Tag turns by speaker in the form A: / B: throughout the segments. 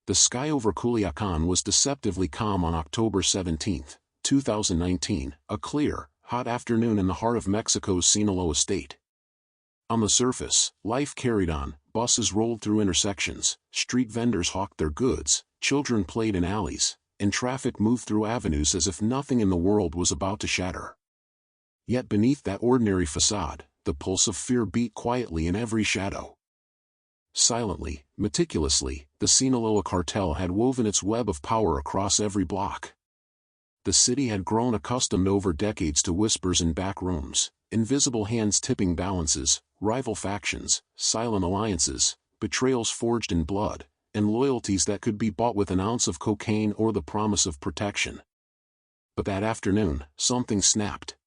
A: The sky over Culiacan was deceptively calm on October 17, 2019, a clear, hot afternoon in the heart of Mexico's Sinaloa state. On the surface, life carried on, buses rolled through intersections, street vendors hawked their goods, children played in alleys, and traffic moved through avenues as if nothing in the world was about to shatter. Yet beneath that ordinary facade, the pulse of fear beat quietly in every shadow. Silently, meticulously, the Sinaloa Cartel had woven its web of power across every block. The city had grown accustomed over decades to whispers in back rooms, invisible hands tipping balances, rival factions, silent alliances, betrayals forged in blood, and loyalties that could be bought with an ounce of cocaine or the promise of protection. But that afternoon, something snapped.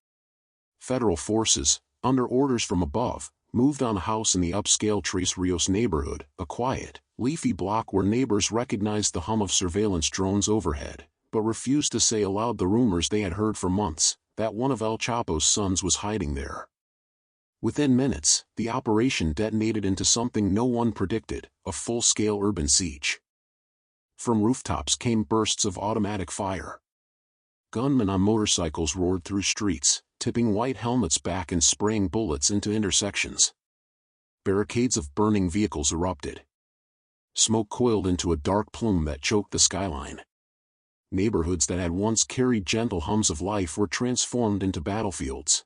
A: Federal forces, under orders from above, moved on a house in the upscale Tres Rios neighborhood, a quiet, leafy block where neighbors recognized the hum of surveillance drones overhead, but refused to say aloud the rumors they had heard for months, that one of El Chapo's sons was hiding there. Within minutes, the operation detonated into something no one predicted, a full-scale urban siege. From rooftops came bursts of automatic fire. Gunmen on motorcycles roared through streets, tipping white helmets back and spraying bullets into intersections. Barricades of burning vehicles erupted. Smoke coiled into a dark plume that choked the skyline. Neighborhoods that had once carried gentle hums of life were transformed into battlefields.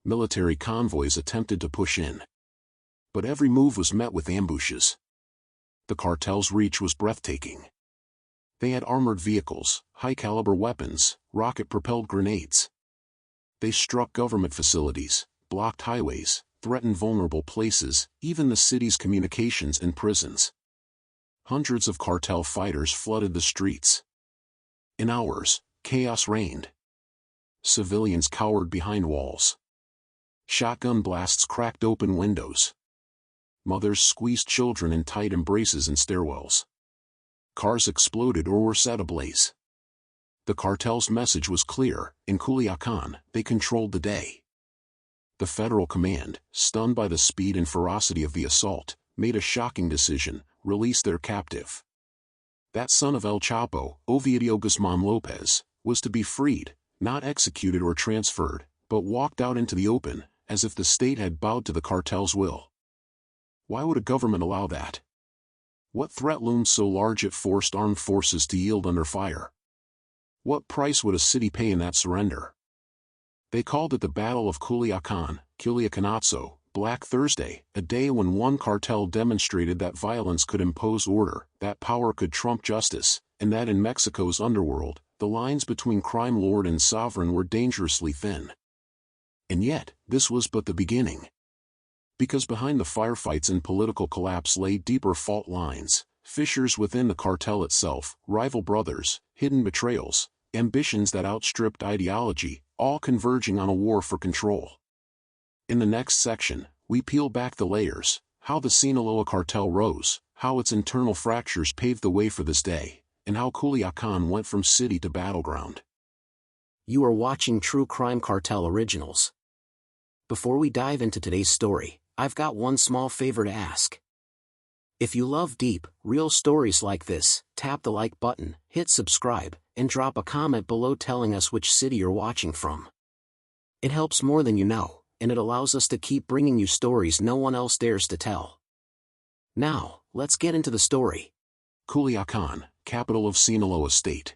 A: Military convoys attempted to push in. But every move was met with ambushes. The cartel's reach was breathtaking. They had armored vehicles, high-caliber weapons, rocket-propelled grenades. They struck government facilities, blocked highways, threatened vulnerable places, even the city's communications and prisons. Hundreds of cartel fighters flooded the streets. In hours, chaos reigned. Civilians cowered behind walls. Shotgun blasts cracked open windows. Mothers squeezed children in tight embraces in stairwells. Cars exploded or were set ablaze. The cartel's message was clear: in Culiacan, they controlled the day. The federal command, stunned by the speed and ferocity of the assault, made a shocking decision: release their captive. That son of El Chapo, Ovidio Guzmán Lopez, was to be freed, not executed or transferred, but walked out into the open, as if the state had bowed to the cartel's will. Why would a government allow that? What threat loomed so large it forced armed forces to yield under fire? What price would a city pay in that surrender? They called it the Battle of Culiacan, Culiacanazo, Black Thursday, a day when one cartel demonstrated that violence could impose order, that power could trump justice, and that in Mexico's underworld, the lines between crime lord and sovereign were dangerously thin. And yet, this was but the beginning. Because behind the firefights and political collapse lay deeper fault lines, fissures within the cartel itself, rival brothers, hidden betrayals, ambitions that outstripped ideology, all converging on a war for control. In the next section, we peel back the layers, how the Sinaloa Cartel rose, how its internal fractures paved the way for this day, and how Culiacan went from city to battleground.
B: You are watching True Crime Cartel Originals. Before we dive into today's story, I've got one small favor to ask. If you love deep, real stories like this, tap the like button, hit subscribe, and drop a comment below telling us which city you're watching from. It helps more than you know, and it allows us to keep bringing you stories no one else dares to tell. Now, let's get into the story.
A: Culiacan, capital of Sinaloa State.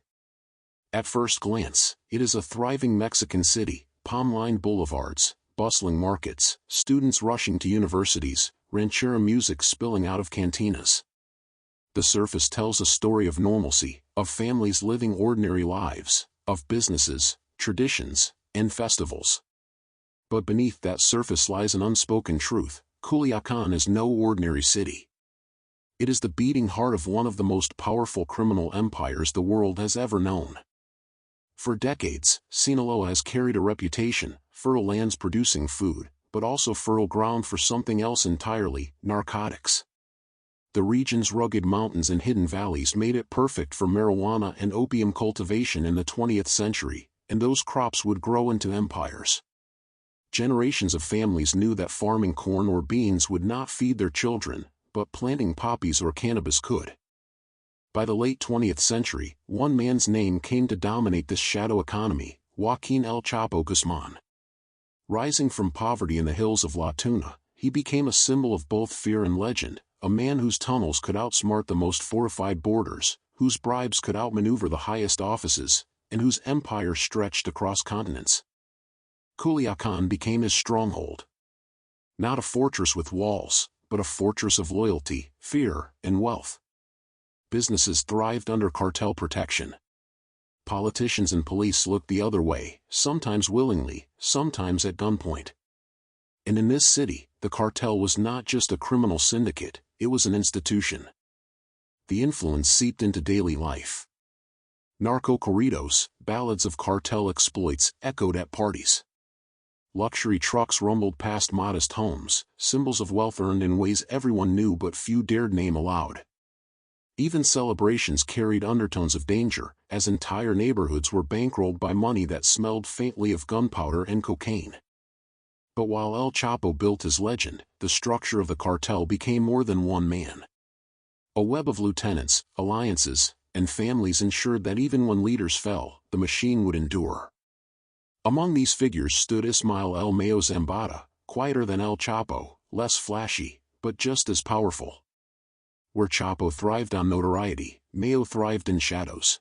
A: At first glance, it is a thriving Mexican city, palm-lined boulevards, bustling markets, students rushing to universities, ranchera music spilling out of cantinas. The surface tells a story of normalcy, of families living ordinary lives, of businesses, traditions, and festivals. But beneath that surface lies an unspoken truth: Culiacan is no ordinary city. It is the beating heart of one of the most powerful criminal empires the world has ever known. For decades, Sinaloa has carried a reputation: fertile lands producing food, but also fertile ground for something else entirely: narcotics. The region's rugged mountains and hidden valleys made it perfect for marijuana and opium cultivation in the 20th century, and those crops would grow into empires. Generations of families knew that farming corn or beans would not feed their children, but planting poppies or cannabis could. By the late 20th century, one man's name came to dominate this shadow economy, Joaquín El Chapo Guzmán. Rising from poverty in the hills of La Tuna, he became a symbol of both fear and legend, a man whose tunnels could outsmart the most fortified borders, whose bribes could outmaneuver the highest offices, and whose empire stretched across continents. Culiacan became his stronghold. Not a fortress with walls, but a fortress of loyalty, fear, and wealth. Businesses thrived under cartel protection. Politicians and police looked the other way, sometimes willingly, sometimes at gunpoint. And in this city, the cartel was not just a criminal syndicate, it was an institution. The influence seeped into daily life. Narco corridos, ballads of cartel exploits, echoed at parties. Luxury trucks rumbled past modest homes, symbols of wealth earned in ways everyone knew but few dared name aloud. Even celebrations carried undertones of danger, as entire neighborhoods were bankrolled by money that smelled faintly of gunpowder and cocaine. But while El Chapo built his legend, the structure of the cartel became more than one man. A web of lieutenants, alliances, and families ensured that even when leaders fell, the machine would endure. Among these figures stood Ismael El Mayo Zambada, quieter than El Chapo, less flashy, but just as powerful. Where Chapo thrived on notoriety, Mayo thrived in shadows.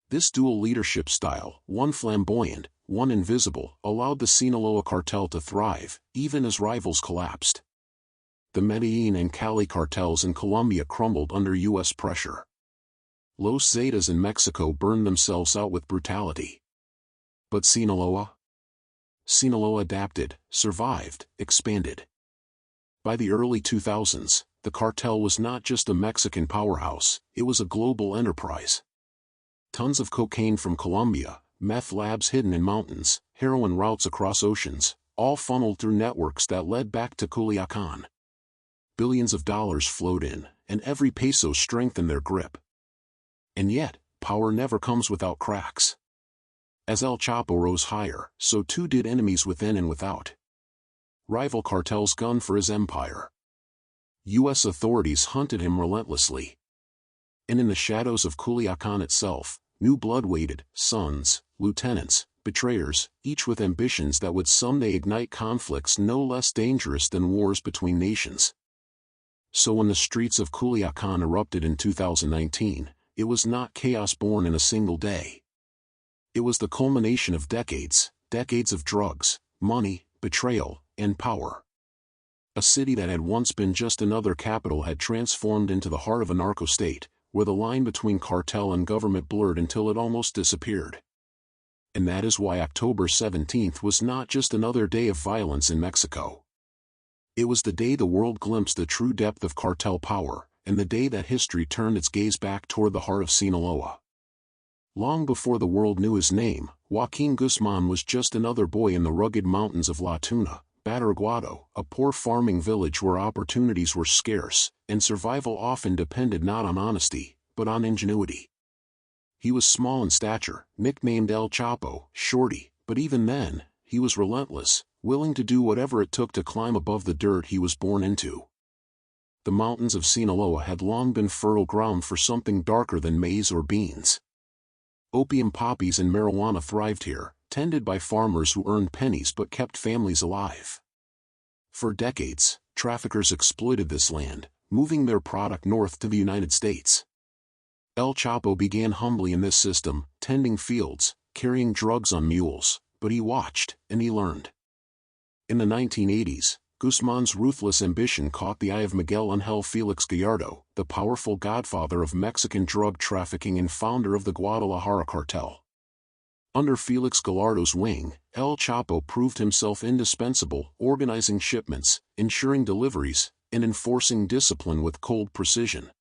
A: This dual leadership style, one flamboyant, one invisible, allowed the Sinaloa Cartel to thrive, even as rivals collapsed. The Medellin and Cali cartels in Colombia crumbled under U.S. pressure. Los Zetas in Mexico burned themselves out with brutality. But Sinaloa? Sinaloa adapted, survived, expanded. By the early 2000s, the cartel was not just a Mexican powerhouse, it was a global enterprise. Tons of cocaine from Colombia, meth labs hidden in mountains, heroin routes across oceans, all funneled through networks that led back to Culiacan. Billions of dollars flowed in, and every peso strengthened their grip. And yet, power never comes without cracks. As El Chapo rose higher, so too did enemies within and without. Rival cartels gunned for his empire. U.S. authorities hunted him relentlessly. And in the shadows of Culiacan itself, new blood waited, sons, lieutenants, betrayers, each with ambitions that would someday ignite conflicts no less dangerous than wars between nations. So when the streets of Culiacan erupted in 2019, it was not chaos born in a single day. It was the culmination of decades of drugs, money, betrayal, and power. A city that had once been just another capital had transformed into the heart of a narco state, where the line between cartel and government blurred until it almost disappeared. And that is why October 17th was not just another day of violence in Mexico. It was the day the world glimpsed the true depth of cartel power, and the day that history turned its gaze back toward the heart of Sinaloa. Long before the world knew his name, Joaquín Guzmán was just another boy in the rugged mountains of La Tuna, Badiraguado, a poor farming village where opportunities were scarce, and survival often depended not on honesty, but on ingenuity. He was small in stature, nicknamed El Chapo, Shorty, but even then, he was relentless, willing to do whatever it took to climb above the dirt he was born into. The mountains of Sinaloa had long been fertile ground for something darker than maize or beans. Opium poppies and marijuana thrived here, tended by farmers who earned pennies but kept families alive. For decades, traffickers exploited this land, moving their product north to the United States. El Chapo began humbly in this system, tending fields, carrying drugs on mules, but he watched, and he learned. In the 1980s, Guzman's ruthless ambition caught the eye of Miguel Ángel Félix Gallardo, the powerful godfather of Mexican drug trafficking and founder of the Guadalajara cartel. Under Félix Gallardo's wing, El Chapo proved himself indispensable, organizing shipments, ensuring deliveries, and enforcing discipline with cold precision.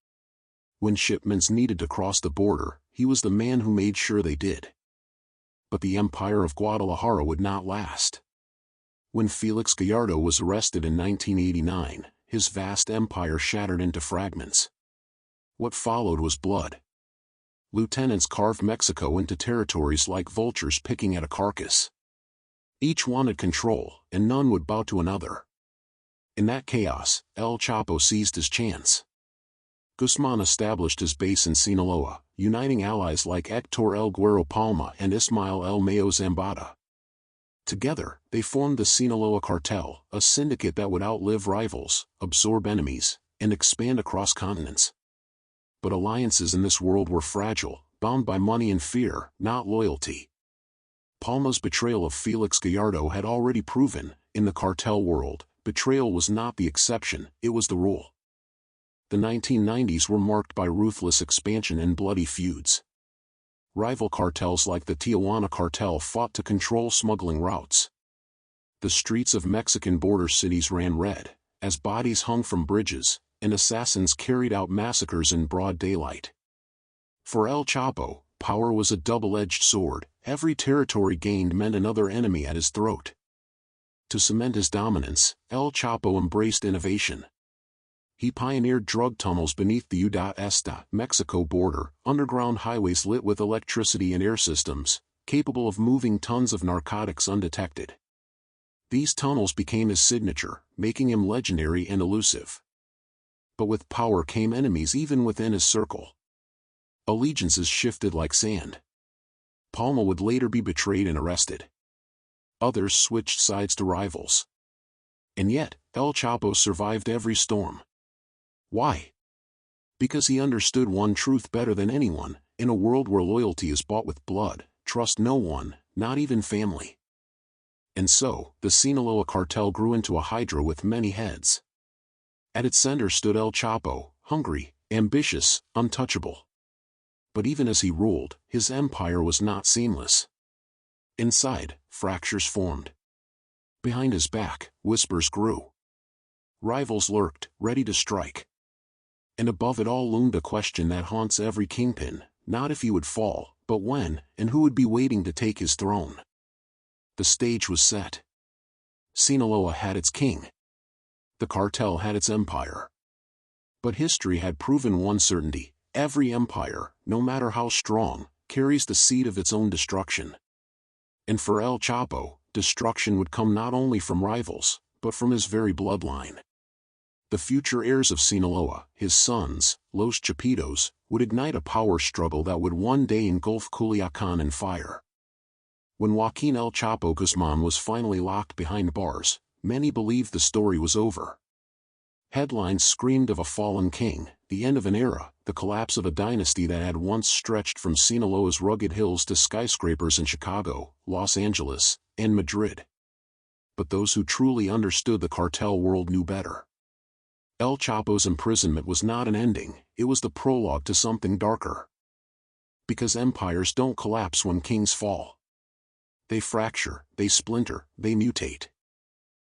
A: When shipments needed to cross the border, he was the man who made sure they did. But the empire of Guadalajara would not last. When Félix Gallardo was arrested in 1989, his vast empire shattered into fragments. What followed was blood. Lieutenants carved Mexico into territories like vultures picking at a carcass. Each wanted control, and none would bow to another. In that chaos, El Chapo seized his chance. Guzman established his base in Sinaloa, uniting allies like Héctor El Güero Palma and Ismael El Mayo Zambada. Together, they formed the Sinaloa Cartel, a syndicate that would outlive rivals, absorb enemies, and expand across continents. But alliances in this world were fragile, bound by money and fear, not loyalty. Palma's betrayal of Felix Gallardo had already proven, in the cartel world, betrayal was not the exception, it was the rule. The 1990s were marked by ruthless expansion and bloody feuds. Rival cartels like the Tijuana cartel fought to control smuggling routes. The streets of Mexican border cities ran red, as bodies hung from bridges, and assassins carried out massacres in broad daylight. For El Chapo, power was a double-edged sword. Every territory gained meant another enemy at his throat. To cement his dominance, El Chapo embraced innovation. He pioneered drug tunnels beneath the U.S. Mexico border, underground highways lit with electricity and air systems, capable of moving tons of narcotics undetected. These tunnels became his signature, making him legendary and elusive. But with power came enemies even within his circle. Allegiances shifted like sand. Palma would later be betrayed and arrested. Others switched sides to rivals. And yet, El Chapo survived every storm. Why? Because he understood one truth better than anyone: in a world where loyalty is bought with blood, trust no one, not even family. And so, the Sinaloa Cartel grew into a hydra with many heads. At its center stood El Chapo, hungry, ambitious, untouchable. But even as he ruled, his empire was not seamless. Inside, fractures formed. Behind his back, whispers grew. Rivals lurked, ready to strike. And above it all loomed a question that haunts every kingpin: not if he would fall, but when, and who would be waiting to take his throne. The stage was set. Sinaloa had its king. The cartel had its empire. But history had proven one certainty: every empire, no matter how strong, carries the seed of its own destruction. And for El Chapo, destruction would come not only from rivals, but from his very bloodline. The future heirs of Sinaloa, his sons, Los Chapitos, would ignite a power struggle that would one day engulf Culiacan in fire. When Joaquín El Chapo Guzmán was finally locked behind bars, many believed the story was over. Headlines screamed of a fallen king, the end of an era, the collapse of a dynasty that had once stretched from Sinaloa's rugged hills to skyscrapers in Chicago, Los Angeles, and Madrid. But those who truly understood the cartel world knew better. El Chapo's imprisonment was not an ending, it was the prologue to something darker. Because empires don't collapse when kings fall. They fracture, they splinter, they mutate.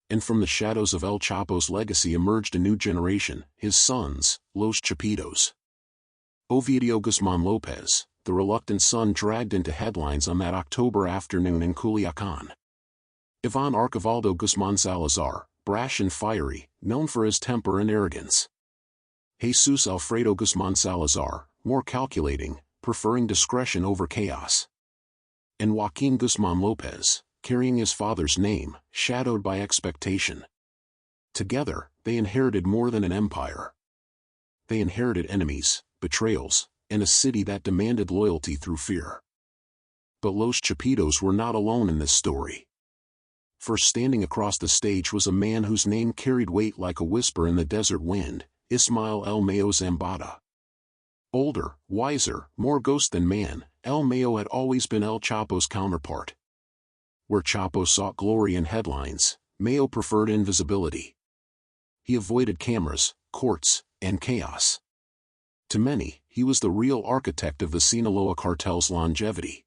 A: And from the shadows of El Chapo's legacy emerged a new generation, his sons, Los Chapitos. Ovidio Guzmán Lopez, the reluctant son dragged into headlines on that October afternoon in Culiacan. Iván Archivaldo Guzmán Salazar, brash and fiery, known for his temper and arrogance. Jesus Alfredo Guzmán Salazar, more calculating, preferring discretion over chaos. And Joaquín Guzmán Lopez, carrying his father's name, shadowed by expectation. Together, they inherited more than an empire. They inherited enemies, betrayals, and a city that demanded loyalty through fear. But Los Chapitos were not alone in this story. For standing across the stage was a man whose name carried weight like a whisper in the desert wind: Ismael El Mayo Zambada. Older, wiser, more ghost than man, El Mayo had always been El Chapo's counterpart. Where Chapo sought glory in headlines, Mayo preferred invisibility. He avoided cameras, courts, and chaos. To many, he was the real architect of the Sinaloa cartel's longevity.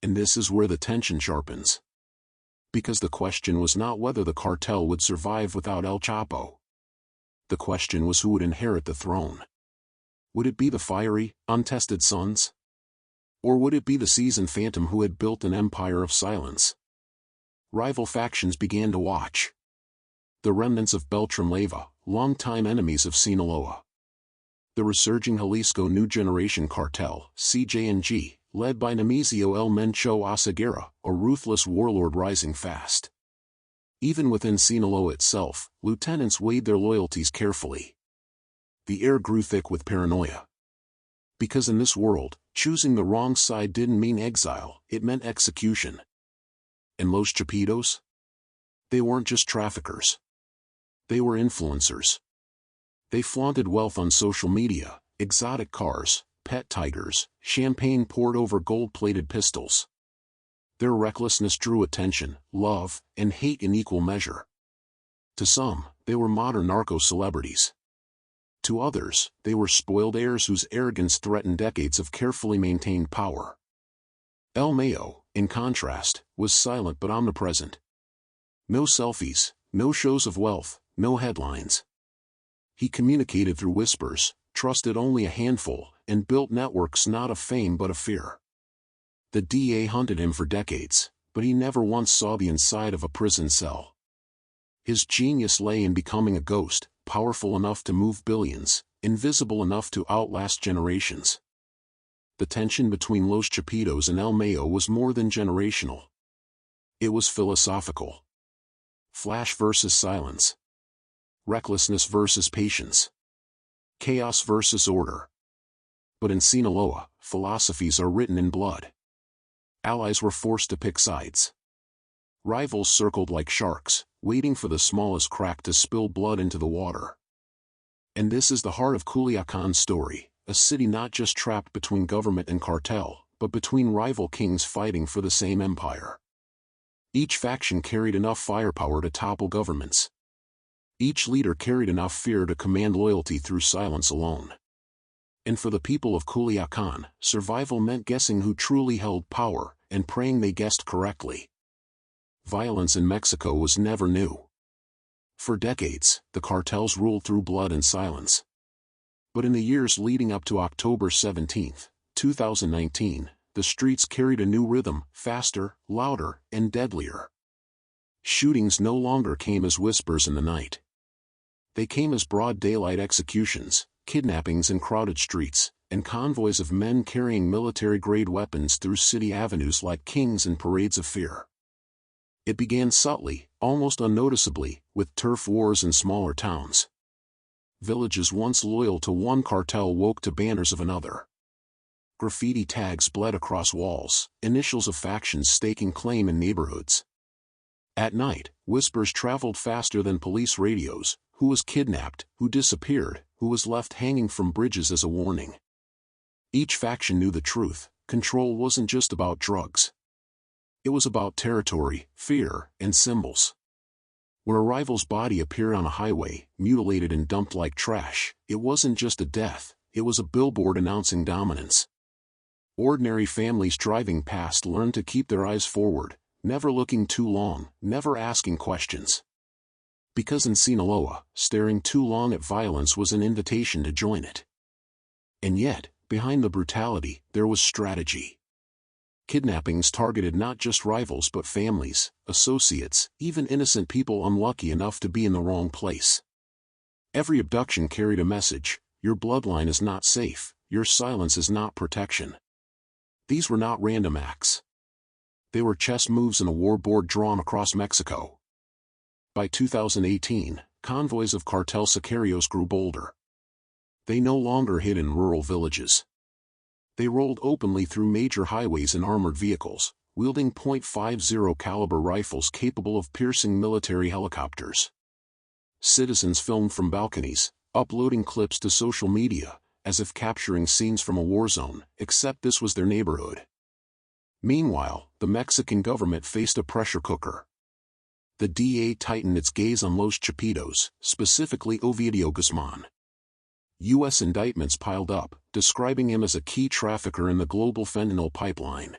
A: And this is where the tension sharpens. Because the question was not whether the cartel would survive without El Chapo. The question was who would inherit the throne. Would it be the fiery, untested sons? Or would it be the seasoned phantom who had built an empire of silence? Rival factions began to watch. The remnants of Beltram Leyva, longtime enemies of Sinaloa. The resurging Jalisco New Generation Cartel, CJ&G, led by Nemesio El Mencho Oseguera, a ruthless warlord rising fast. Even within Sinaloa itself, lieutenants weighed their loyalties carefully. The air grew thick with paranoia. Because in this world, choosing the wrong side didn't mean exile, it meant execution. And Los Chapitos? They weren't just traffickers. They were influencers. They flaunted wealth on social media, exotic cars, pet tigers, champagne poured over gold-plated pistols. Their recklessness drew attention, love, and hate in equal measure. To some, they were modern narco celebrities. To others, they were spoiled heirs whose arrogance threatened decades of carefully maintained power. El Mayo, in contrast, was silent but omnipresent. No selfies, no shows of wealth, no headlines. He communicated through whispers, trusted only a handful, and built networks not of fame but of fear. The DA hunted him for decades, but he never once saw the inside of a prison cell. His genius lay in becoming a ghost, powerful enough to move billions, invisible enough to outlast generations. The tension between Los Chapitos and El Mayo was more than generational. It was philosophical. Flash versus silence. Recklessness versus patience. Chaos versus order. But in Sinaloa, philosophies are written in blood. Allies were forced to pick sides. Rivals circled like sharks, waiting for the smallest crack to spill blood into the water. And this is the heart of Culiacan's story, a city not just trapped between government and cartel, but between rival kings fighting for the same empire. Each faction carried enough firepower to topple governments. Each leader carried enough fear to command loyalty through silence alone. And for the people of Culiacan, survival meant guessing who truly held power, and praying they guessed correctly. Violence in Mexico was never new. For decades, the cartels ruled through blood and silence. But in the years leading up to October 17, 2019, the streets carried a new rhythm, faster, louder, and deadlier. Shootings no longer came as whispers in the night. They came as broad daylight executions, kidnappings in crowded streets, and convoys of men carrying military-grade weapons through city avenues like kings in parades of fear. It began subtly, almost unnoticeably, with turf wars in smaller towns. Villages once loyal to one cartel woke to banners of another. Graffiti tags bled across walls, initials of factions staking claim in neighborhoods. At night, whispers traveled faster than police radios: who was kidnapped, who disappeared, who was left hanging from bridges as a warning. Each faction knew the truth: control wasn't just about drugs. It was about territory, fear, and symbols. When a rival's body appeared on a highway, mutilated and dumped like trash, it wasn't just a death, it was a billboard announcing dominance. Ordinary families driving past learned to keep their eyes forward, never looking too long, never asking questions. Because in Sinaloa, staring too long at violence was an invitation to join it. And yet, behind the brutality, there was strategy. Kidnappings targeted not just rivals but families, associates, even innocent people unlucky enough to be in the wrong place. Every abduction carried a message: your bloodline is not safe, your silence is not protection. These were not random acts. They were chess moves in a war board drawn across Mexico. By 2018, convoys of cartel sicarios grew bolder. They no longer hid in rural villages. They rolled openly through major highways in armored vehicles, wielding .50 caliber rifles capable of piercing military helicopters. Citizens filmed from balconies, uploading clips to social media, as if capturing scenes from a war zone, except this was their neighborhood. Meanwhile, the Mexican government faced a pressure cooker. The DA tightened its gaze on Los Chapitos, specifically Ovidio Guzmán. U.S. indictments piled up, describing him as a key trafficker in the global fentanyl pipeline.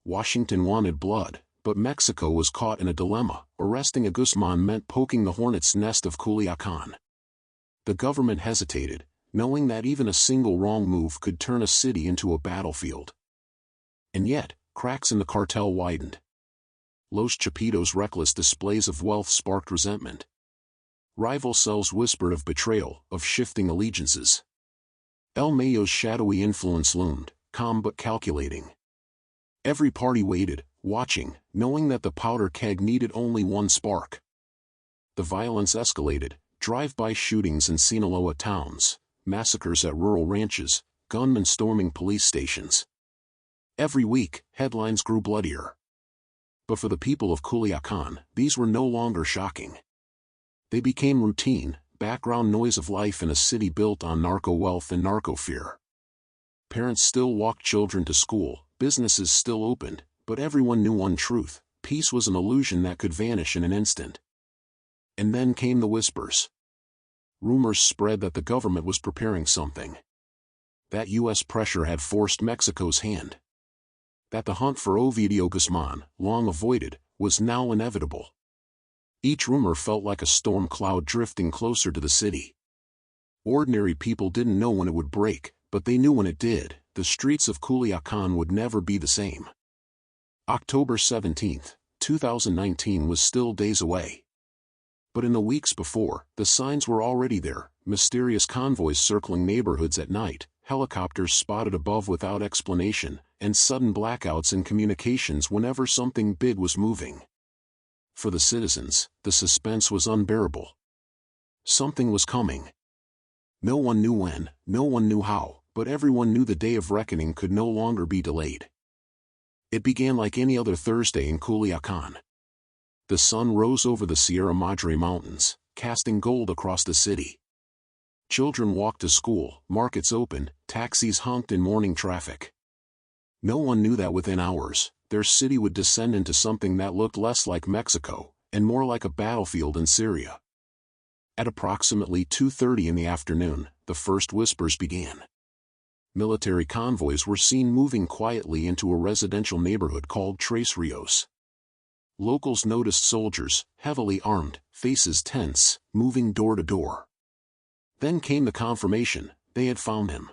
A: Washington wanted blood, but Mexico was caught in a dilemma: arresting a Guzman meant poking the hornet's nest of Culiacan. The government hesitated, knowing that even a single wrong move could turn a city into a battlefield. And yet, cracks in the cartel widened. Los Chapitos' reckless displays of wealth sparked resentment. Rival cells whispered of betrayal, of shifting allegiances. El Mayo's shadowy influence loomed, calm but calculating. Every party waited, watching, knowing that the powder keg needed only one spark. The violence escalated, drive-by shootings in Sinaloa towns, massacres at rural ranches, gunmen storming police stations. Every week, headlines grew bloodier. But for the people of Culiacan, these were no longer shocking. They became routine, background noise of life in a city built on narco wealth and narco fear. Parents still walked children to school, businesses still opened, but everyone knew one truth: peace was an illusion that could vanish in an instant. And then came the whispers. Rumors spread that the government was preparing something. That U.S. pressure had forced Mexico's hand. That the hunt for Ovidio Guzmán, long avoided, was now inevitable. Each rumor felt like a storm cloud drifting closer to the city. Ordinary people didn't know when it would break, but they knew when it did, the streets of Culiacan would never be the same. October 17, 2019 was still days away. But in the weeks before, the signs were already there: mysterious convoys circling neighborhoods at night, helicopters spotted above without explanation, and sudden blackouts in communications whenever something big was moving. For the citizens, the suspense was unbearable. Something was coming. No one knew when, no one knew how, but everyone knew the day of reckoning could no longer be delayed. It began like any other Thursday in Culiacan. The sun rose over the Sierra Madre Mountains, casting gold across the city. Children walked to school, markets opened, taxis honked in morning traffic. No one knew that within hours, their city would descend into something that looked less like Mexico, and more like a battlefield in Syria. At approximately 2:30 in the afternoon, the first whispers began. Military convoys were seen moving quietly into a residential neighborhood called Tres Rios. Locals noticed soldiers, heavily armed, faces tense, moving door to door. Then came the confirmation: they had found him.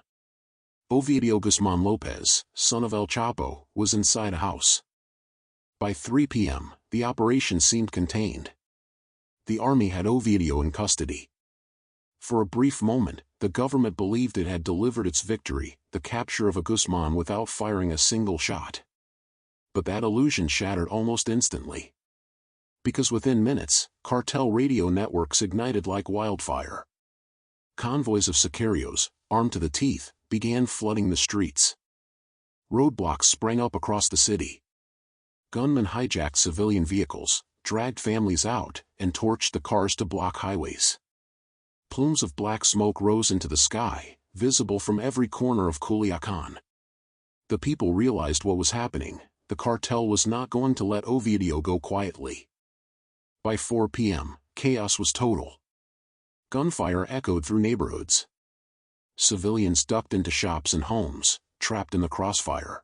A: Ovidio Guzmán López, son of El Chapo, was inside a house. By 3 p.m., the operation seemed contained. The army had Ovidio in custody. For a brief moment, the government believed it had delivered its victory, the capture of a Guzmán without firing a single shot. But that illusion shattered almost instantly. Because within minutes, cartel radio networks ignited like wildfire. Convoys of sicarios, armed to the teeth, began flooding the streets. Roadblocks sprang up across the city. Gunmen hijacked civilian vehicles, dragged families out, and torched the cars to block highways. Plumes of black smoke rose into the sky, visible from every corner of Culiacan. The people realized what was happening: the cartel was not going to let Ovidio go quietly. By 4 p.m., chaos was total. Gunfire echoed through neighborhoods. Civilians ducked into shops and homes, trapped in the crossfire.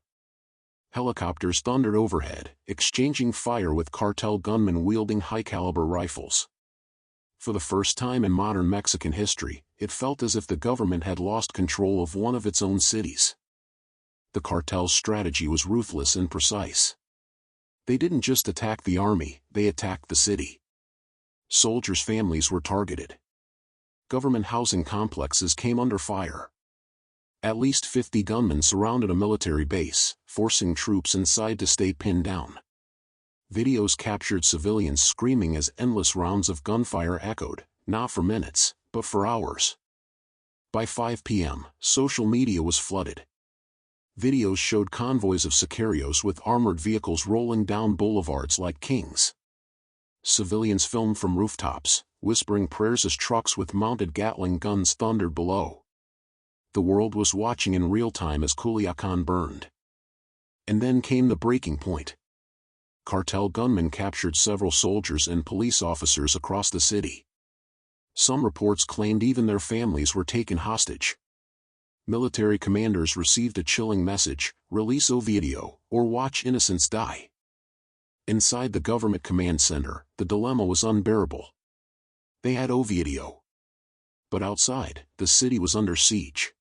A: Helicopters thundered overhead, exchanging fire with cartel gunmen wielding high-caliber rifles. For the first time in modern Mexican history, it felt as if the government had lost control of one of its own cities. The cartel's strategy was ruthless and precise. They didn't just attack the army, they attacked the city. Soldiers' families were targeted. Government housing complexes came under fire. At least 50 gunmen surrounded a military base, forcing troops inside to stay pinned down. Videos captured civilians screaming as endless rounds of gunfire echoed, not for minutes, but for hours. By 5 p.m., social media was flooded. Videos showed convoys of sicarios with armored vehicles rolling down boulevards like kings. Civilians filmed from rooftops, whispering prayers as trucks with mounted Gatling guns thundered below. The world was watching in real time as Culiacan burned. And then came the breaking point. Cartel gunmen captured several soldiers and police officers across the city. Some reports claimed even their families were taken hostage. Military commanders received a chilling message: release Ovidio, or watch innocents die. Inside the government command center, the dilemma was unbearable. They had Ovidio. But outside, the city was under siege.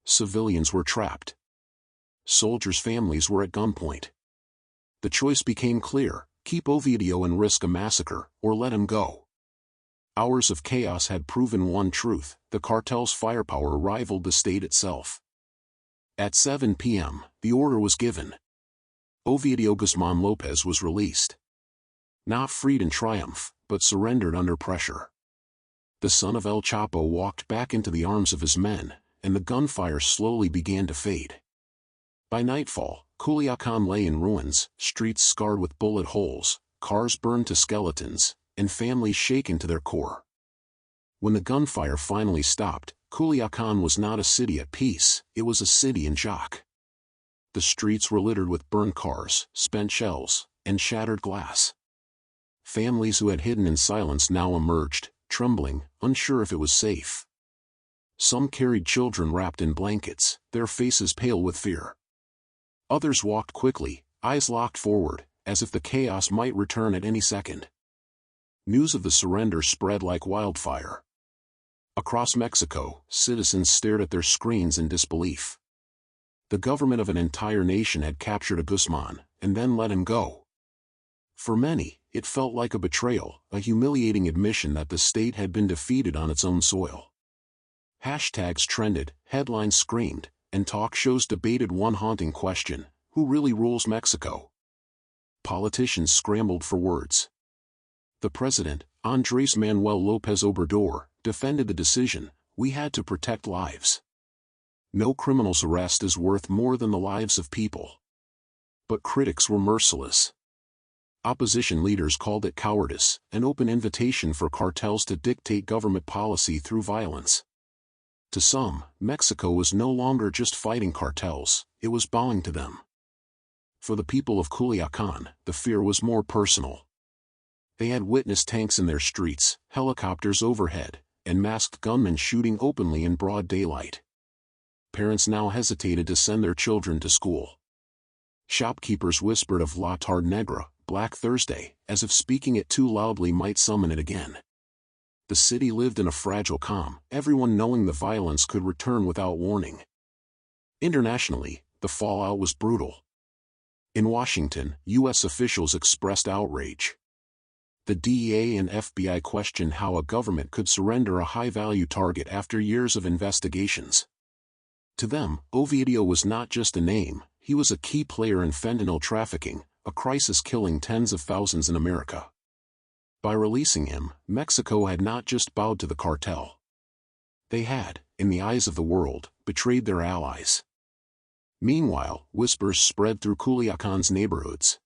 A: Civilians were trapped. Soldiers' families were at gunpoint. The choice became clear: keep Ovidio and risk a massacre, or let him go. Hours of chaos had proven one truth: the cartel's firepower rivaled the state itself. At 7 p.m., the order was given. Ovidio Guzmán López was released. Not freed in triumph, but surrendered under pressure. The son of El Chapo walked back into the arms of his men, and the gunfire slowly began to fade. By nightfall, Culiacan lay in ruins, streets scarred with bullet holes, cars burned to skeletons, and families shaken to their core. When the gunfire finally stopped, Culiacan was not a city at peace, it was a city in shock. The streets were littered with burned cars, spent shells, and shattered glass. Families who had hidden in silence now emerged, trembling, unsure if it was safe. Some carried children wrapped in blankets, their faces pale with fear. Others walked quickly, eyes locked forward, as if the chaos might return at any second. News of the surrender spread like wildfire. Across Mexico, citizens stared at their screens in disbelief. The government of an entire nation had captured a Guzman, and then let him go. For many, it felt like a betrayal, a humiliating admission that the state had been defeated on its own soil. Hashtags trended, headlines screamed, and talk shows debated one haunting question: who really rules Mexico? Politicians scrambled for words. The president, Andrés Manuel López Obrador, defended the decision: we had to protect lives. No criminal's arrest is worth more than the lives of people. But critics were merciless. Opposition leaders called it cowardice, an open invitation for cartels to dictate government policy through violence. To some, Mexico was no longer just fighting cartels, it was bowing to them. For the people of Culiacan, the fear was more personal. They had witnessed tanks in their streets, helicopters overhead, and masked gunmen shooting openly in broad daylight. Parents now hesitated to send their children to school. Shopkeepers whispered of La Tarde Negra, Black Thursday, as if speaking it too loudly might summon it again. The city lived in a fragile calm, everyone knowing the violence could return without warning. Internationally, the fallout was brutal. In Washington, U.S. officials expressed outrage. The DEA and FBI questioned how a government could surrender a high-value target after years of investigations. To them, Ovidio was not just a name, he was a key player in fentanyl trafficking, a crisis killing tens of thousands in America. By releasing him, Mexico had not just bowed to the cartel. They had, in the eyes of the world, betrayed their allies. Meanwhile, whispers spread through Culiacan's neighborhoods.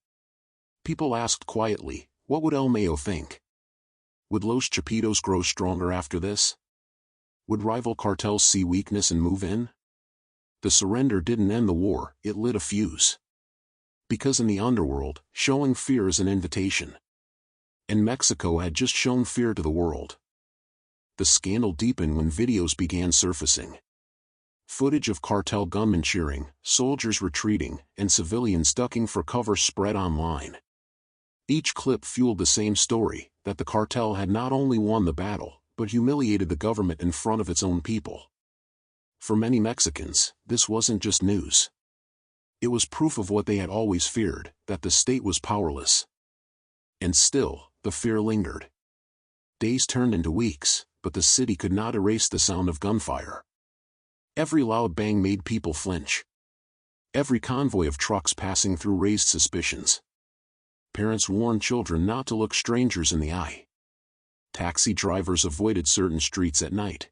A: People asked quietly, what would El Mayo think? Would Los Chapitos grow stronger after this? Would rival cartels see weakness and move in? The surrender didn't end the war, it lit a fuse. Because in the underworld, showing fear is an invitation. And Mexico had just shown fear to the world. The scandal deepened when videos began surfacing. Footage of cartel gunmen cheering, soldiers retreating, and civilians ducking for cover spread online. Each clip fueled the same story, that the cartel had not only won the battle, but humiliated the government in front of its own people. For many Mexicans, this wasn't just news. It was proof of what they had always feared, that the state was powerless. And still, the fear lingered. Days turned into weeks, but the city could not erase the sound of gunfire. Every loud bang made people flinch. Every convoy of trucks passing through raised suspicions. Parents warned children not to look strangers in the eye. Taxi drivers avoided certain streets at night.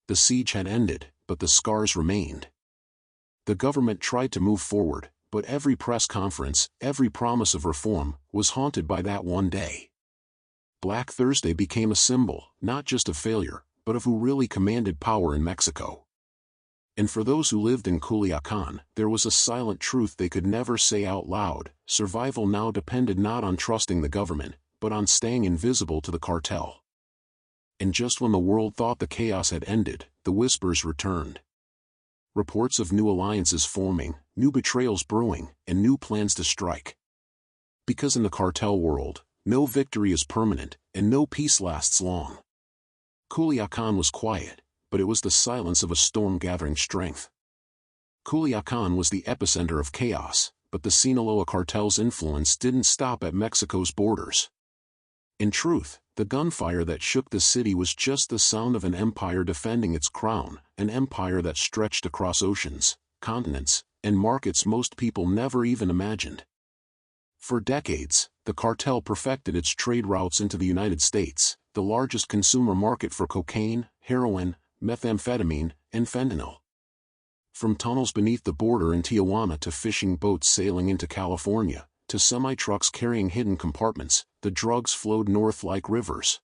A: The siege had ended, but the scars remained. The government tried to move forward, but every press conference, every promise of reform, was haunted by that one day. Black Thursday became a symbol, not just of failure, but of who really commanded power in Mexico. And for those who lived in Culiacan, there was a silent truth they could never say out loud: survival now depended not on trusting the government, but on staying invisible to the cartel. And just when the world thought the chaos had ended, the whispers returned. Reports of new alliances forming, new betrayals brewing, and new plans to strike. Because in the cartel world, no victory is permanent, and no peace lasts long. Culiacan was quiet, but it was the silence of a storm gathering strength. Culiacan was the epicenter of chaos, but the Sinaloa Cartel's influence didn't stop at Mexico's borders. In truth, the gunfire that shook the city was just the sound of an empire defending its crown, an empire that stretched across oceans, continents, and markets most people never even imagined. For decades, the cartel perfected its trade routes into the United States, the largest consumer market for cocaine, heroin, methamphetamine, and fentanyl. From tunnels beneath the border in Tijuana to fishing boats sailing into California, to semi-trucks carrying hidden compartments, the drugs flowed north like rivers.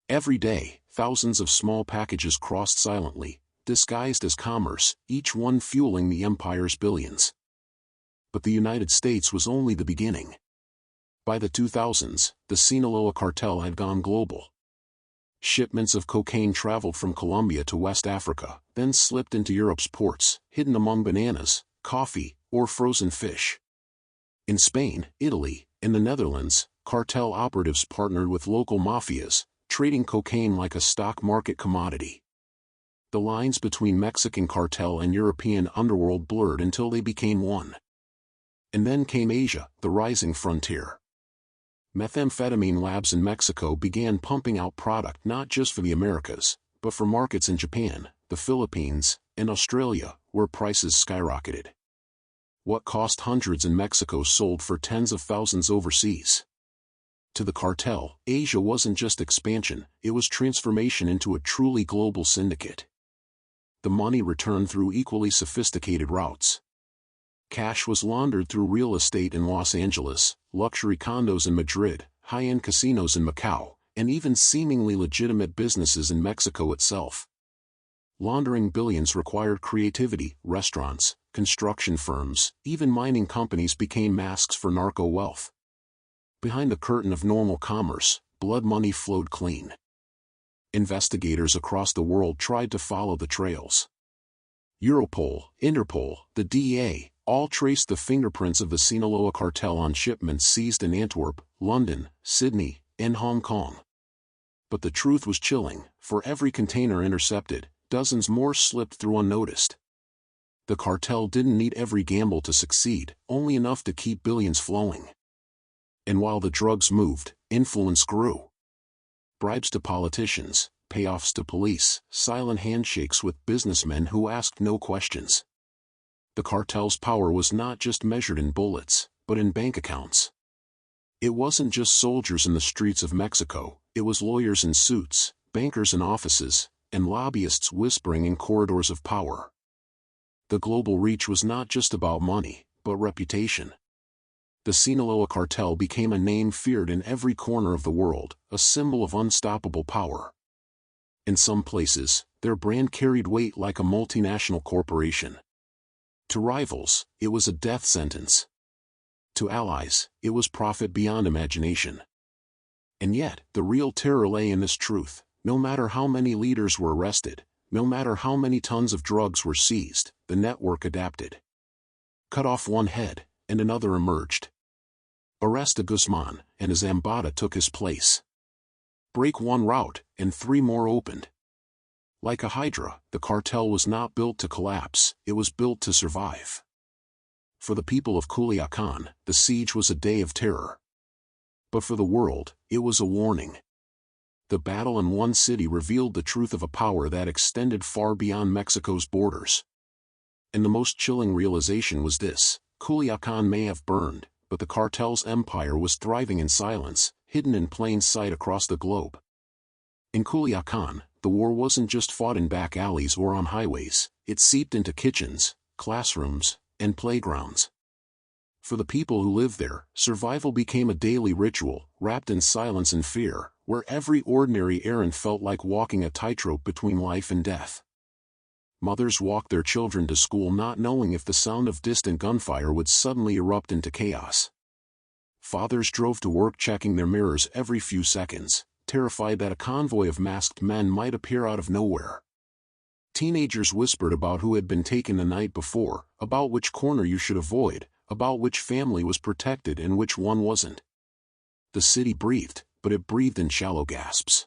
A: Every day, thousands of small packages crossed silently, disguised as commerce, each one fueling the empire's billions. But the United States was only the beginning. By the 2000s, the Sinaloa Cartel had gone global. Shipments of cocaine traveled from Colombia to West Africa, then slipped into Europe's ports, hidden among bananas, coffee, or frozen fish. In Spain, Italy, and the Netherlands, cartel operatives partnered with local mafias, trading cocaine like a stock market commodity. The lines between Mexican cartel and European underworld blurred until they became one. And then came Asia, the rising frontier. Methamphetamine labs in Mexico began pumping out product not just for the Americas, but for markets in Japan, the Philippines, and Australia, where prices skyrocketed. What cost hundreds in Mexico sold for tens of thousands overseas. To the cartel, Asia wasn't just expansion, it was transformation into a truly global syndicate. The money returned through equally sophisticated routes. Cash was laundered through real estate in Los Angeles, luxury condos in Madrid, high-end casinos in Macau, and even seemingly legitimate businesses in Mexico itself. Laundering billions required creativity. Restaurants, construction firms, even mining companies became masks for narco wealth. Behind the curtain of normal commerce, blood money flowed clean. Investigators across the world tried to follow the trails. Europol, Interpol, the DEA, all traced the fingerprints of the Sinaloa Cartel on shipments seized in Antwerp, London, Sydney, and Hong Kong. But the truth was chilling. For every container intercepted, dozens more slipped through unnoticed. The cartel didn't need every gamble to succeed, only enough to keep billions flowing. And while the drugs moved, influence grew. Bribes to politicians, payoffs to police, silent handshakes with businessmen who asked no questions. The cartel's power was not just measured in bullets, but in bank accounts. It wasn't just soldiers in the streets of Mexico, it was lawyers in suits, bankers in offices, and lobbyists whispering in corridors of power. The global reach was not just about money, but reputation. The Sinaloa Cartel became a name feared in every corner of the world, a symbol of unstoppable power. In some places, their brand carried weight like a multinational corporation. To rivals, it was a death sentence. To allies, it was profit beyond imagination. And yet, the real terror lay in this truth: no matter how many leaders were arrested, no matter how many tons of drugs were seized, the network adapted. Cut off one head, and another emerged. Arrest a Guzman, and a Zambada took his place. Break one route, and three more opened. Like a hydra, the cartel was not built to collapse, it was built to survive. For the people of Culiacan, the siege was a day of terror. But for the world, it was a warning. The battle in one city revealed the truth of a power that extended far beyond Mexico's borders. And the most chilling realization was this: Culiacan may have burned, but the cartel's empire was thriving in silence, hidden in plain sight across the globe. In Culiacan, the war wasn't just fought in back alleys or on highways, it seeped into kitchens, classrooms, and playgrounds. For the people who lived there, survival became a daily ritual, wrapped in silence and fear, where every ordinary errand felt like walking a tightrope between life and death. Mothers walked their children to school not knowing if the sound of distant gunfire would suddenly erupt into chaos. Fathers drove to work checking their mirrors every few seconds, terrified that a convoy of masked men might appear out of nowhere. Teenagers whispered about who had been taken the night before, about which corner you should avoid, about which family was protected and which one wasn't. The city breathed, but it breathed in shallow gasps.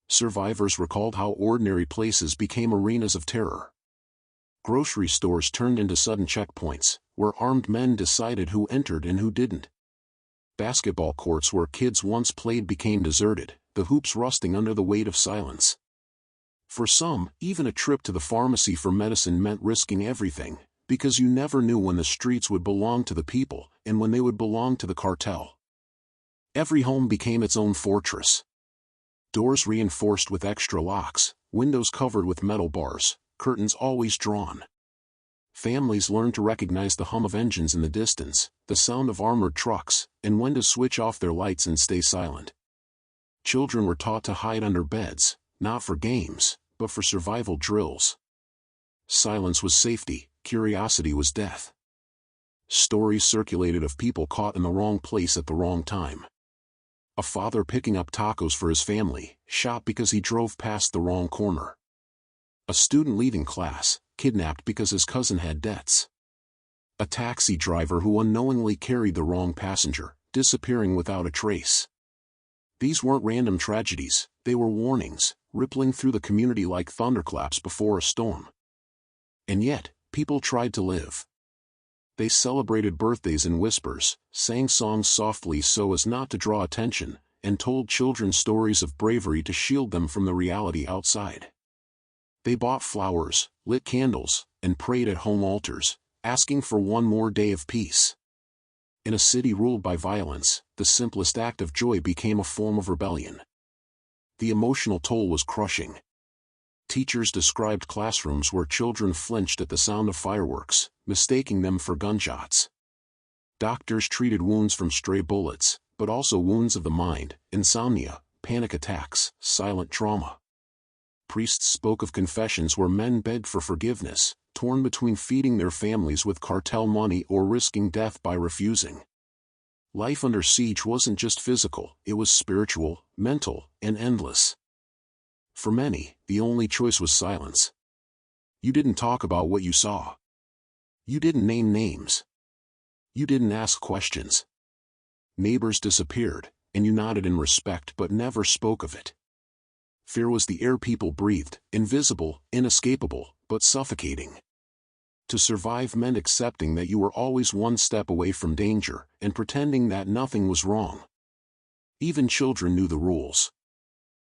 A: Survivors recalled how ordinary places became arenas of terror. Grocery stores turned into sudden checkpoints, where armed men decided who entered and who didn't. Basketball courts where kids once played became deserted, the hoops rusting under the weight of silence. For some, even a trip to the pharmacy for medicine meant risking everything, because you never knew when the streets would belong to the people and when they would belong to the cartel. Every home became its own fortress. Doors reinforced with extra locks, windows covered with metal bars, curtains always drawn. Families learned to recognize the hum of engines in the distance, the sound of armored trucks, and when to switch off their lights and stay silent. Children were taught to hide under beds, not for games, but for survival drills. Silence was safety, curiosity was death. Stories circulated of people caught in the wrong place at the wrong time. A father picking up tacos for his family, shot because he drove past the wrong corner. A student leaving class, kidnapped because his cousin had debts. A taxi driver who unknowingly carried the wrong passenger, disappearing without a trace. These weren't random tragedies, they were warnings, rippling through the community like thunderclaps before a storm. And yet, people tried to live. They celebrated birthdays in whispers, sang songs softly so as not to draw attention, and told children stories of bravery to shield them from the reality outside. They bought flowers, lit candles, and prayed at home altars, asking for one more day of peace. In a city ruled by violence, the simplest act of joy became a form of rebellion. The emotional toll was crushing. Teachers described classrooms where children flinched at the sound of fireworks, mistaking them for gunshots. Doctors treated wounds from stray bullets, but also wounds of the mind, insomnia, panic attacks, silent trauma. Priests spoke of confessions where men begged for forgiveness, torn between feeding their families with cartel money or risking death by refusing. Life under siege wasn't just physical, it was spiritual, mental, and endless. For many, the only choice was silence. You didn't talk about what you saw. You didn't name names. You didn't ask questions. Neighbors disappeared, and you nodded in respect but never spoke of it. Fear was the air people breathed, invisible, inescapable, but suffocating. To survive meant accepting that you were always one step away from danger, and pretending that nothing was wrong. Even children knew the rules.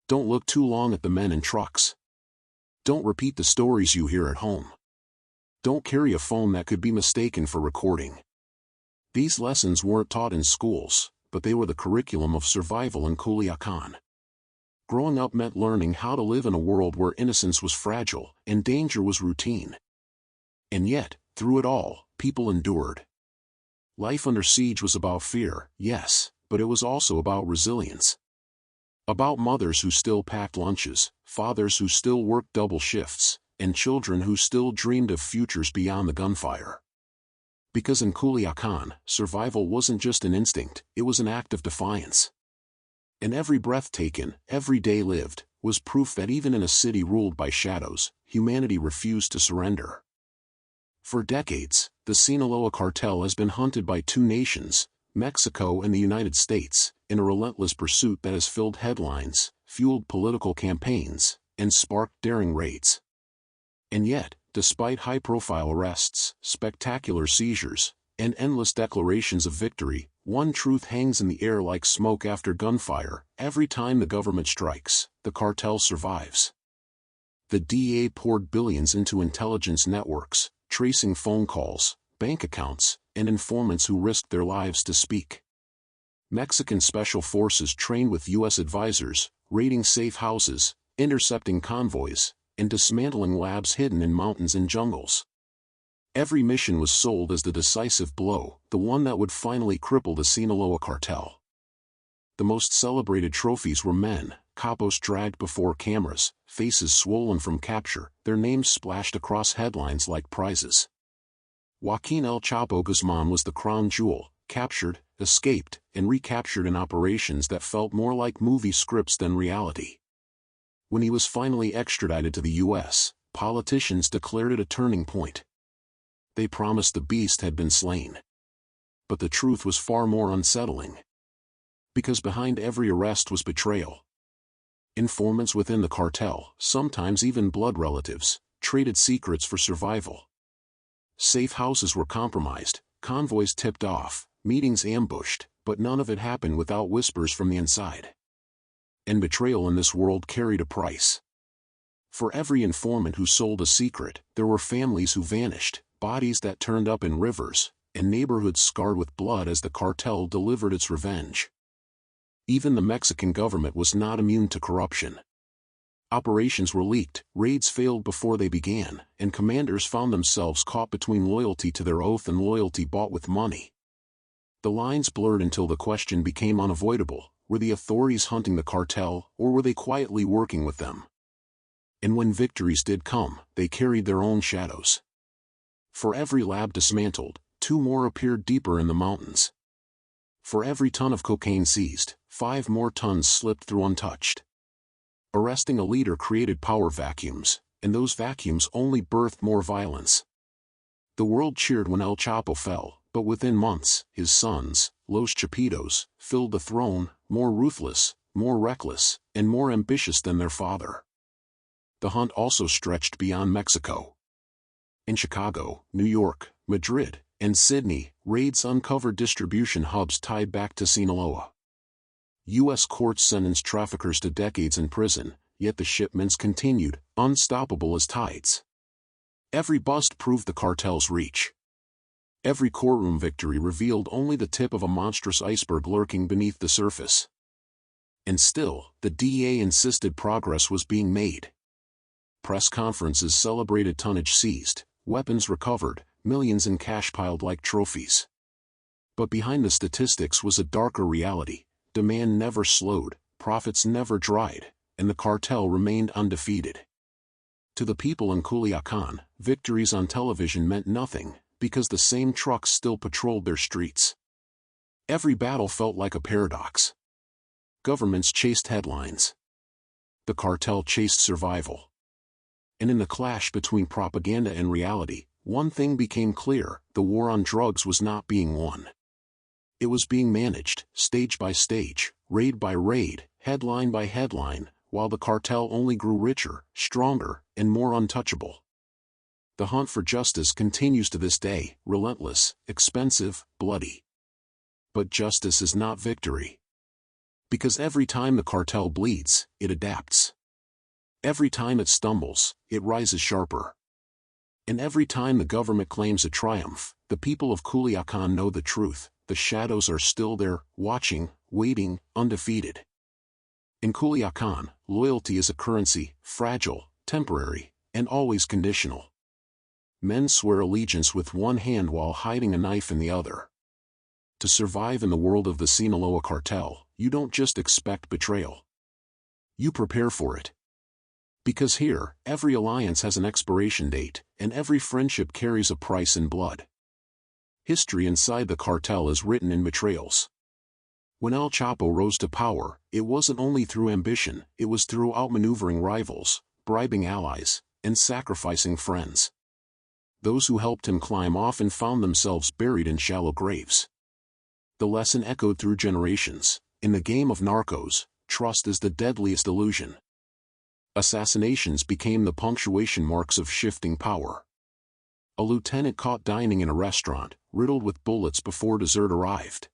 A: Don't look too long at the men in trucks. Don't repeat the stories you hear at home. Don't carry a phone that could be mistaken for recording. These lessons weren't taught in schools, but they were the curriculum of survival in Culiacan. Growing up meant learning how to live in a world where innocence was fragile and danger was routine. And yet, through it all, people endured. Life under siege was about fear, yes, but it was also about resilience. About mothers who still packed lunches, fathers who still worked double shifts, and children who still dreamed of futures beyond the gunfire. Because in Culiacan, survival wasn't just an instinct, it was an act of defiance. And every breath taken, every day lived, was proof that even in a city ruled by shadows, humanity refused to surrender. For decades, the Sinaloa Cartel has been hunted by two nations, Mexico and the United States, in a relentless pursuit that has filled headlines, fueled political campaigns, and sparked daring raids. And yet, despite high-profile arrests, spectacular seizures, and endless declarations of victory, one truth hangs in the air like smoke after gunfire: every time the government strikes, the cartel survives. The DEA poured billions into intelligence networks, tracing phone calls, bank accounts, and informants who risked their lives to speak. Mexican special forces trained with U.S. advisors, raiding safe houses, intercepting convoys, and dismantling labs hidden in mountains and jungles. Every mission was sold as the decisive blow, the one that would finally cripple the Sinaloa Cartel. The most celebrated trophies were men, capos dragged before cameras, faces swollen from capture, their names splashed across headlines like prizes. Joaquín El Chapo Guzman was the crown jewel, captured, escaped, and recaptured in operations that felt more like movie scripts than reality. When he was finally extradited to the U.S., politicians declared it a turning point. They promised the beast had been slain. But the truth was far more unsettling. Because behind every arrest was betrayal. Informants within the cartel, sometimes even blood relatives, traded secrets for survival. Safe houses were compromised, convoys tipped off, meetings ambushed, but none of it happened without whispers from the inside. And betrayal in this world carried a price. For every informant who sold a secret, there were families who vanished, bodies that turned up in rivers, and neighborhoods scarred with blood as the cartel delivered its revenge. Even the Mexican government was not immune to corruption. Operations were leaked, raids failed before they began, and commanders found themselves caught between loyalty to their oath and loyalty bought with money. The lines blurred until the question became unavoidable: were the authorities hunting the cartel, or were they quietly working with them? And when victories did come, they carried their own shadows. For every lab dismantled, 2 more appeared deeper in the mountains. For every ton of cocaine seized, 5 more tons slipped through untouched. Arresting a leader created power vacuums, and those vacuums only birthed more violence. The world cheered when El Chapo fell, but within months, his sons, Los Chapitos, filled the throne, more ruthless, more reckless, and more ambitious than their father. The hunt also stretched beyond Mexico. In Chicago, New York, Madrid, and Sydney, raids uncovered distribution hubs tied back to Sinaloa. U.S. courts sentenced traffickers to decades in prison, yet the shipments continued, unstoppable as tides. Every bust proved the cartel's reach. Every courtroom victory revealed only the tip of a monstrous iceberg lurking beneath the surface. And still, the DEA insisted progress was being made. Press conferences celebrated tonnage seized, weapons recovered, millions in cash piled like trophies. But behind the statistics was a darker reality. Demand never slowed, profits never dried, and the cartel remained undefeated. To the people in Culiacan, victories on television meant nothing, because the same trucks still patrolled their streets. Every battle felt like a paradox. Governments chased headlines. The cartel chased survival. And in the clash between propaganda and reality, one thing became clear: the war on drugs was not being won. It was being managed, stage by stage, raid by raid, headline by headline, while the cartel only grew richer, stronger, and more untouchable. The hunt for justice continues to this day, relentless, expensive, bloody. But justice is not victory. Because every time the cartel bleeds, it adapts. Every time it stumbles, it rises sharper. And every time the government claims a triumph, the people of Culiacan know the truth: the shadows are still there, watching, waiting, undefeated. In Culiacan, loyalty is a currency, fragile, temporary, and always conditional. Men swear allegiance with one hand while hiding a knife in the other. To survive in the world of the Sinaloa Cartel, you don't just expect betrayal. You prepare for it. Because here, every alliance has an expiration date, and every friendship carries a price in blood. History inside the cartel is written in betrayals. When El Chapo rose to power, it wasn't only through ambition, it was through outmaneuvering rivals, bribing allies, and sacrificing friends. Those who helped him climb often found themselves buried in shallow graves. The lesson echoed through generations: in the game of narcos, trust is the deadliest illusion. Assassinations became the punctuation marks of shifting power. A lieutenant caught dining in a restaurant, riddled with bullets before dessert arrived.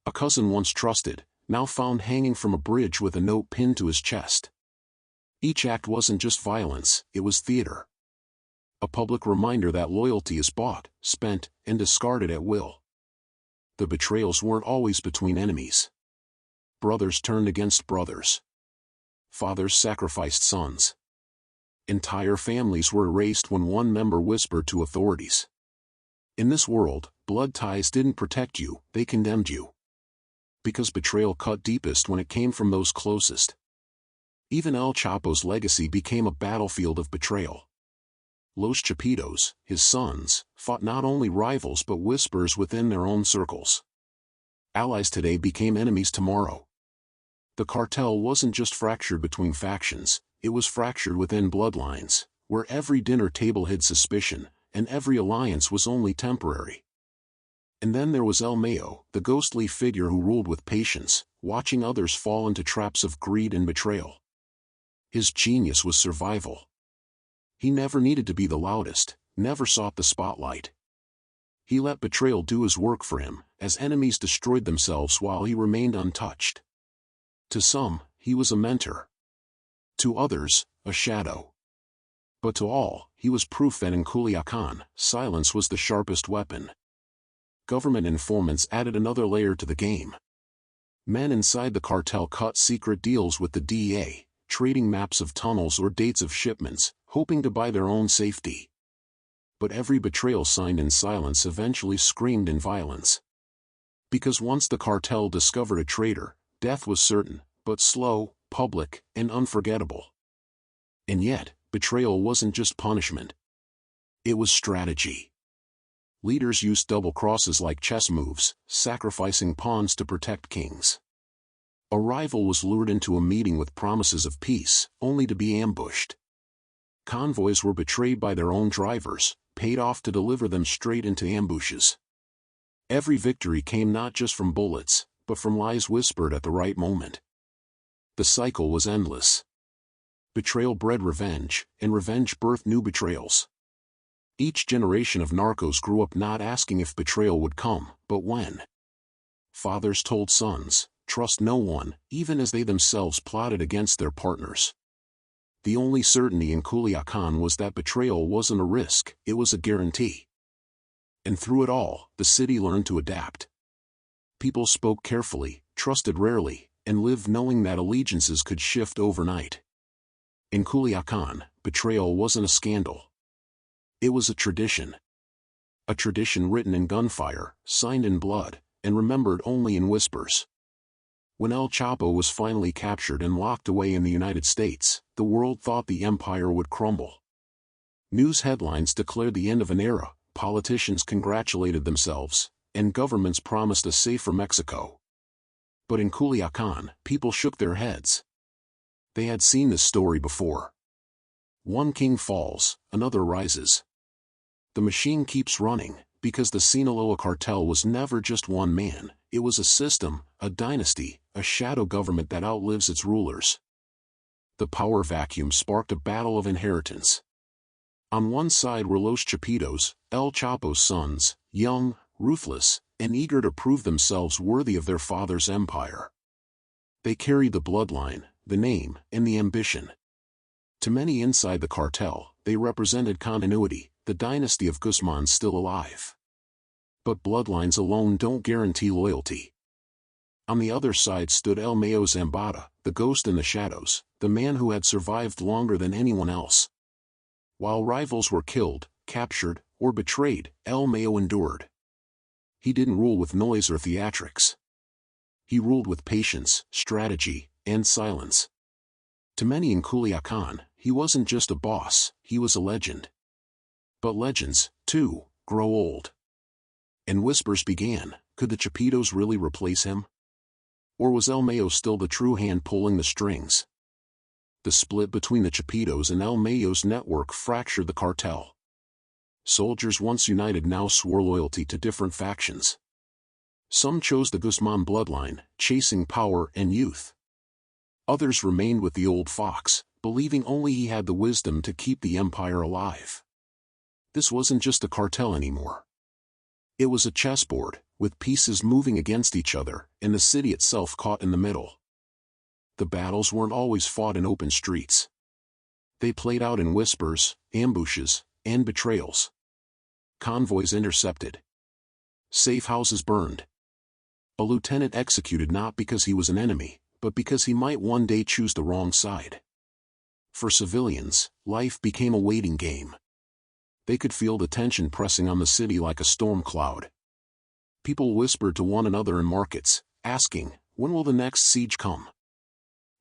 A: A cousin once trusted, now found hanging from a bridge with a note pinned to his chest. Each act wasn't just violence, it was theater. A public reminder that loyalty is bought, spent, and discarded at will. The betrayals weren't always between enemies. Brothers turned against brothers. Fathers sacrificed sons. Entire families were erased when one member whispered to authorities. In this world, blood ties didn't protect you, they condemned you. Because betrayal cut deepest when it came from those closest. Even El Chapo's legacy became a battlefield of betrayal. Los Chapitos, his sons, fought not only rivals but whisperers within their own circles. Allies today became enemies tomorrow. The cartel wasn't just fractured between factions, it was fractured within bloodlines, where every dinner table hid suspicion, and every alliance was only temporary. And then there was El Mayo, the ghostly figure who ruled with patience, watching others fall into traps of greed and betrayal. His genius was survival. He never needed to be the loudest, never sought the spotlight. He let betrayal do his work for him, as enemies destroyed themselves while he remained untouched. To some, he was a mentor. To others, a shadow. But to all, he was proof that in Culiacan, silence was the sharpest weapon. Government informants added another layer to the game. Men inside the cartel cut secret deals with the DEA, trading maps of tunnels or dates of shipments, hoping to buy their own safety. But every betrayal signed in silence eventually screamed in violence. Because once the cartel discovered a traitor, death was certain, but slow, public, and unforgettable. And yet, betrayal wasn't just punishment. It was strategy. Leaders used double crosses like chess moves, sacrificing pawns to protect kings. A rival was lured into a meeting with promises of peace, only to be ambushed. Convoys were betrayed by their own drivers, paid off to deliver them straight into ambushes. Every victory came not just from bullets, but from lies whispered at the right moment. The cycle was endless. Betrayal bred revenge, and revenge birthed new betrayals. Each generation of narcos grew up not asking if betrayal would come, but when. Fathers told sons, trust no one, even as they themselves plotted against their partners. The only certainty in Culiacan was that betrayal wasn't a risk, it was a guarantee. And through it all, the city learned to adapt. People spoke carefully, trusted rarely, and lived knowing that allegiances could shift overnight. In Culiacan, betrayal wasn't a scandal. It was a tradition. A tradition written in gunfire, signed in blood, and remembered only in whispers. When El Chapo was finally captured and locked away in the United States, the world thought the empire would crumble. News headlines declared the end of an era, politicians congratulated themselves, and governments promised a safer Mexico. But in Culiacan, people shook their heads. They had seen this story before. One king falls, another rises. The machine keeps running, because the Sinaloa Cartel was never just one man, it was a system, a dynasty, a shadow government that outlives its rulers. The power vacuum sparked a battle of inheritance. On one side were Los Chapitos, El Chapo's sons, young, ruthless, and eager to prove themselves worthy of their father's empire. They carried the bloodline, the name, and the ambition. To many inside the cartel, they represented continuity, the dynasty of Guzman still alive. But bloodlines alone don't guarantee loyalty. On the other side stood El Mayo Zambada, the ghost in the shadows, the man who had survived longer than anyone else. While rivals were killed, captured, or betrayed, El Mayo endured. He didn't rule with noise or theatrics. He ruled with patience, strategy, and silence. To many in Culiacan, he wasn't just a boss, he was a legend. But legends, too, grow old. And whispers began, could the Chapitos really replace him? Or was El Mayo still the true hand pulling the strings? The split between the Chapitos and El Mayo's network fractured the cartel. Soldiers once united now swore loyalty to different factions. Some chose the Guzman bloodline, chasing power and youth. Others remained with the old fox, believing only he had the wisdom to keep the empire alive. This wasn't just a cartel anymore. It was a chessboard, with pieces moving against each other, and the city itself caught in the middle. The battles weren't always fought in open streets. They played out in whispers, ambushes, and betrayals. Convoys intercepted. Safe houses burned. A lieutenant executed not because he was an enemy, but because he might one day choose the wrong side. For civilians, life became a waiting game. They could feel the tension pressing on the city like a storm cloud. People whispered to one another in markets, asking, when will the next siege come?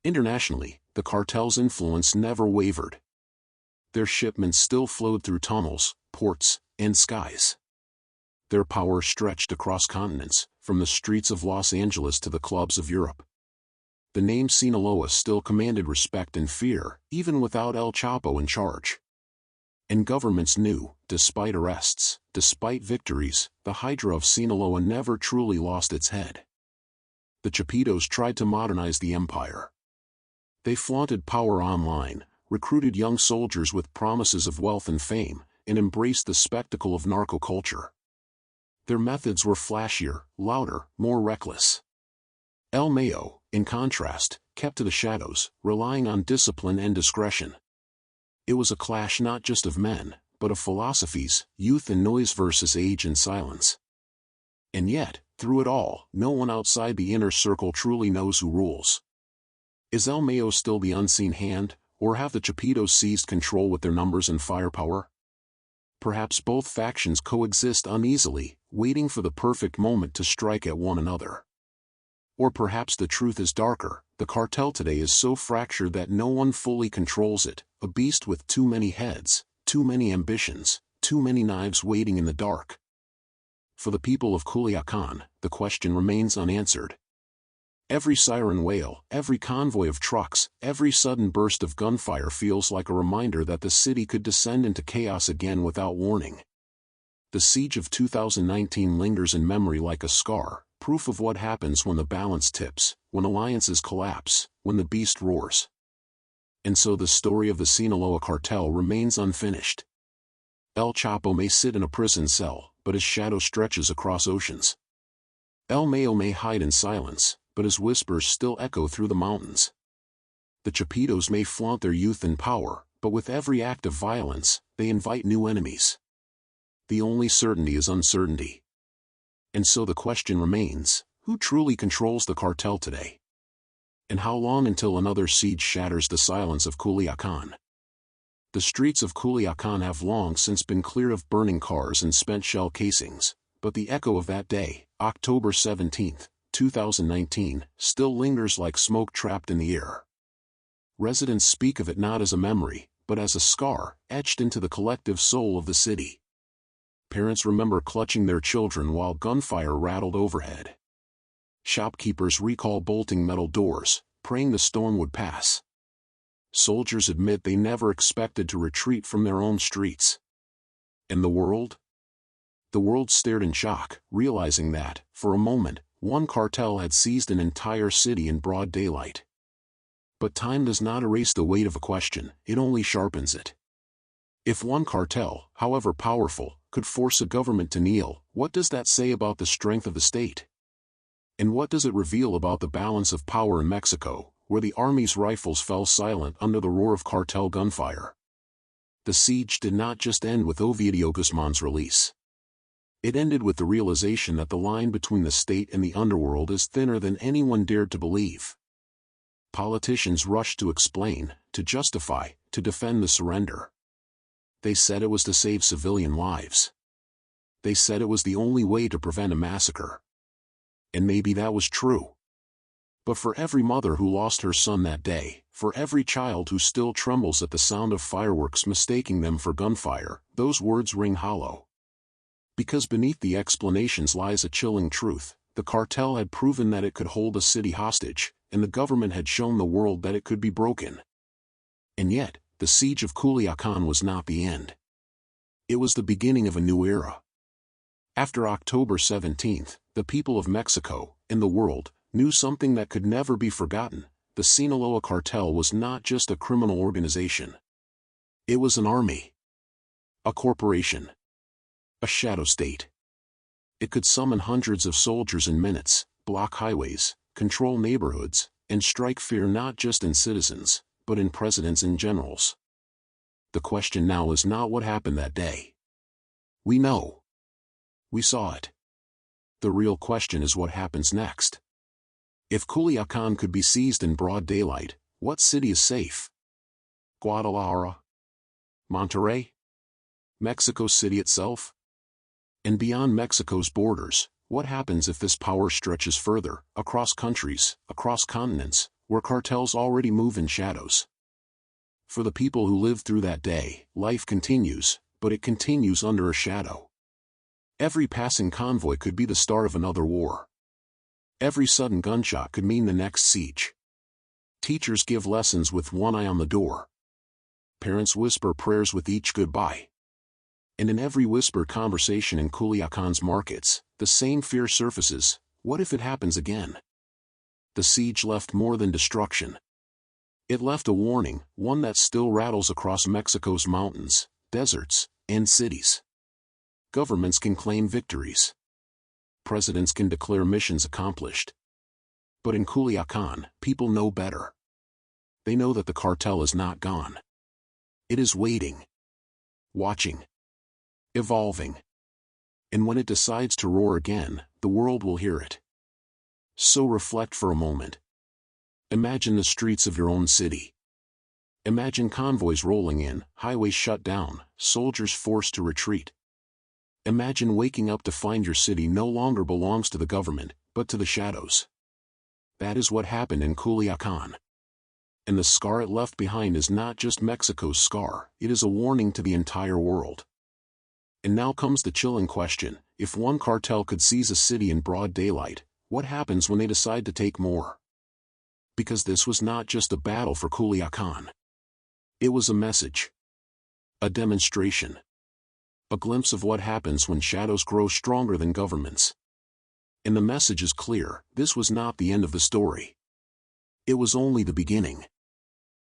A: Internationally, the cartel's influence never wavered. Their shipments still flowed through tunnels, ports, and skies. Their power stretched across continents, from the streets of Los Angeles to the clubs of Europe. The name Sinaloa still commanded respect and fear, even without El Chapo in charge. And governments knew, despite arrests, despite victories, the Hydra of Sinaloa never truly lost its head. The Chapitos tried to modernize the empire. They flaunted power online, recruited young soldiers with promises of wealth and fame, and embraced the spectacle of narco culture. Their methods were flashier, louder, more reckless. El Mayo, in contrast, kept to the shadows, relying on discipline and discretion. It was a clash not just of men, but of philosophies, youth and noise versus age and silence. And yet, Through it all, no one outside the inner circle truly knows who rules. Is El Mayo still the unseen hand, or have the Chapitos seized control with their numbers and firepower? Perhaps both factions coexist uneasily, waiting for the perfect moment to strike at one another. Or perhaps the truth is darker, the cartel today is so fractured that no one fully controls it, a beast with too many heads, too many ambitions, too many knives waiting in the dark. For the people of Culiacan, the question remains unanswered. Every siren wail, every convoy of trucks, every sudden burst of gunfire feels like a reminder that the city could descend into chaos again without warning. The siege of 2019 lingers in memory like a scar, proof of what happens when the balance tips, when alliances collapse, when the beast roars. And so the story of the Sinaloa Cartel remains unfinished. El Chapo may sit in a prison cell, but his shadow stretches across oceans. El Mayo may hide in silence, but his whispers still echo through the mountains. The Chapitos may flaunt their youth and power, but with every act of violence, they invite new enemies. The only certainty is uncertainty. And so the question remains, who truly controls the cartel today? And how long until another siege shatters the silence of Culiacan? The streets of Culiacan have long since been clear of burning cars and spent shell casings, but the echo of that day, October 17, 2019, still lingers like smoke trapped in the air. Residents speak of it not as a memory, but as a scar, etched into the collective soul of the city. Parents remember clutching their children while gunfire rattled overhead. Shopkeepers recall bolting metal doors, praying the storm would pass. Soldiers admit they never expected to retreat from their own streets. And the world? The world stared in shock, realizing that, for a moment, one cartel had seized an entire city in broad daylight. But time does not erase the weight of a question, it only sharpens it. If one cartel, however powerful, could force a government to kneel, what does that say about the strength of the state? And what does it reveal about the balance of power in Mexico, where the army's rifles fell silent under the roar of cartel gunfire? The siege did not just end with Ovidio Guzman's release. It ended with the realization that the line between the state and the underworld is thinner than anyone dared to believe. Politicians rushed to explain, to justify, to defend the surrender. They said it was to save civilian lives. They said it was the only way to prevent a massacre. And maybe that was true. But for every mother who lost her son that day, for every child who still trembles at the sound of fireworks mistaking them for gunfire, those words ring hollow. Because beneath the explanations lies a chilling truth, the cartel had proven that it could hold a city hostage, and the government had shown the world that it could be broken. And yet, the siege of Culiacan was not the end. It was the beginning of a new era. After October 17, the people of Mexico, and the world, knew something that could never be forgotten. The Sinaloa Cartel was not just a criminal organization. It was an army. A corporation. A shadow state. It could summon hundreds of soldiers in minutes, block highways, control neighborhoods, and strike fear not just in citizens, but in presidents and generals. The question now is not what happened that day. We know. We saw it. The real question is what happens next. If Culiacan could be seized in broad daylight, what city is safe? Guadalajara? Monterrey? Mexico City itself? And beyond Mexico's borders, what happens if this power stretches further, across countries, across continents, where cartels already move in shadows? For the people who lived through that day, life continues, but it continues under a shadow. Every passing convoy could be the start of another war. Every sudden gunshot could mean the next siege. Teachers give lessons with one eye on the door. Parents whisper prayers with each goodbye. And in every whispered conversation in Culiacan's markets, the same fear surfaces: what if it happens again? The siege left more than destruction. It left a warning, one that still rattles across Mexico's mountains, deserts, and cities. Governments can claim victories. Presidents can declare missions accomplished. But in Culiacan, people know better. They know that the cartel is not gone. It is waiting. Watching. Evolving. And when it decides to roar again, the world will hear it. So reflect for a moment. Imagine the streets of your own city. Imagine convoys rolling in, highways shut down, soldiers forced to retreat. Imagine waking up to find your city no longer belongs to the government, but to the shadows. That is what happened in Culiacan. And the scar it left behind is not just Mexico's scar, it is a warning to the entire world. And now comes the chilling question: if one cartel could seize a city in broad daylight, what happens when they decide to take more? Because this was not just a battle for Culiacan. It was a message. A demonstration. A glimpse of what happens when shadows grow stronger than governments. And the message is clear: this was not the end of the story. It was only the beginning.